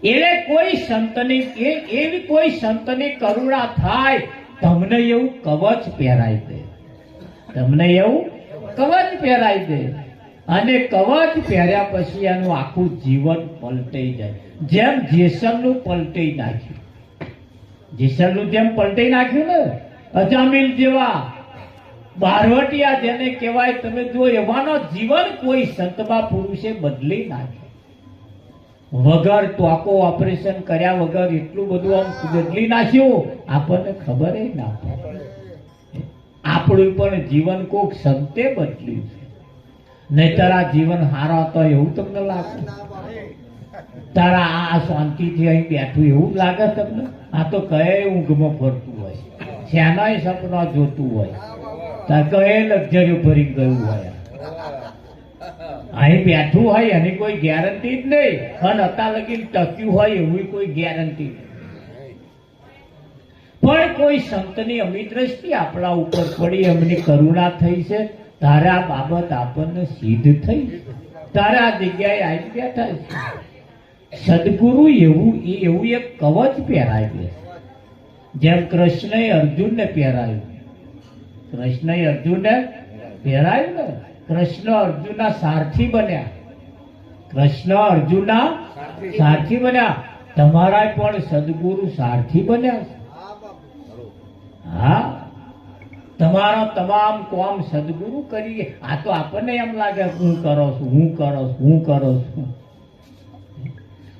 એટલે કોઈ સંતની એવી કોઈ સંતની કરુણા થાય, તમને એવું કવચ પહેરાઈ દે, તમને એવું કવચ પહેરાઈ દે, અને કવચ પહેર્યા પછી એનું આખું જીવન પલટાઈ જાય. જેમ જેસલનું પલટાઈ નાખ્યું, જેસલનું જેમ પલટાઈ નાખ્યું ને, અજામિલ જેવા બારવટિયા જેને કહેવાય, તમે જો એવાનો જીવન કોઈ સંતબા પુરુષે બદલી નાખ્યો. વગર ટોકો ઓપરેશન કર્યા વગર એટલું બધું આમ બદલી નાખ્યું, આપણને ખબર ના પડે. આપણું પણ જીવન કોક સંતે બદલ્યું છે. નહીં તારા જીવન હારો હતો એવું તમને લાગે? તારા આ શાંતિથી અહીં બેઠું એવું લાગે તમને? આ તો કઈ ઊંઘમાં ફરતું હોય, શ્યાનાય સપના જોતું હોય, તાર કઈ લક્ઝરી ભરી ગયું હોય, અહીં બેઠું હોય એની કોઈ ગેરંટી જ નહીં, અને અત્યાર લગી ટક્યું હોય એવી કોઈ ગેરંટી નહીં. પણ કોઈ સંતની અમી દ્રષ્ટિ આપણા ઉપર પડી, એમની કરુણા થઈ છે, તારે આ બાબત આપણને સિદ્ધ થઈ, તારે આ જગ્યાએ આવી બેઠા છે. સદગુરુ એવું એક કવચ પહેરાય દે, જેમ કૃષ્ણએ અર્જુનને પહેરાયું. કૃષ્ણએ અર્જુનને પહેરાયું ને, કૃષ્ણ અર્જુનના સારથી બન્યા, કૃષ્ણ અર્જુનના સારથી બન્યા. તમારા પણ સદગુરુ સારથી બન્યા છે. હા, તમારો તમામ કામ સદગુરુ કરીએ. આ તો આપણને એમ લાગે હું કરો છું, હું કરો છું, હું કરો છું,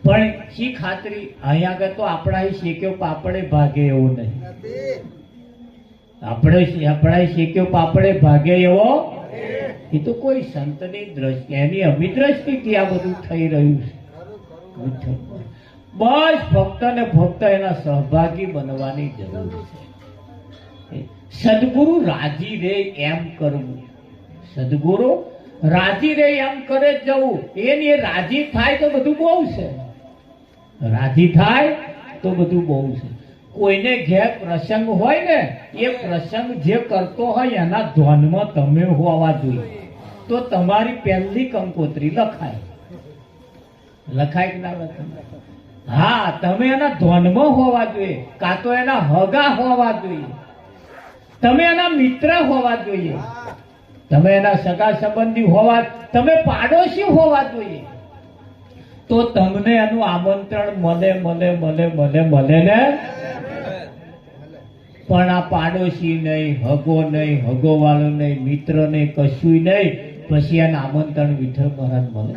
પણ શી ખાતરી? અહીંયા આગળ તો આપણા શેક્યો પાપડે ભાગે એવો નહીં, આપણા શેક્યો પાપડે ભાગે એવો. એ તો કોઈ સંતની દ્રષ્ટિ, એની અભિદ્રષ્ટિથી આ બધું થઈ રહ્યું છે. બસ ફક્ત ને ફક્ત એના સહભાગી બનવાની જરૂર છે. સદગુરુ રાજી રહે એમ કરવું, સદગુરુ રાજી રહે એમ કરે જવું. એ રાજી થાય તો બધું બહુ છે, રાજી થાય તો બધું બહુ છે. કોઈને ઘેર પ્રસંગ હોય ને, એ પ્રસંગ જે કરતો હોય એના ધ્યાનમાં તમે હોવા જોઈએ, તો તમારી પહેલી કંકોત્રી લખાય. લખાય કે ના લખાય? હા, તમે એના ધ્યાનમાં હોવા જોઈએ, કાં તો એના હગા હોવા જોઈએ, તમે એના મિત્ર હોવા જોઈએ, તમે એના સગા સંબંધી હોવા, તમે પાડોશી હોવા જોઈએ, તો તમને એનું આમંત્રણ મળે ને. પણ આ પાડોશી નહીં, હગો નહીં, હગો વાળો નહીં, મિત્ર નહીં, કશું નહીં, પછી એના આમંત્રણ વિઠ્ઠલ મહારાજ મળે.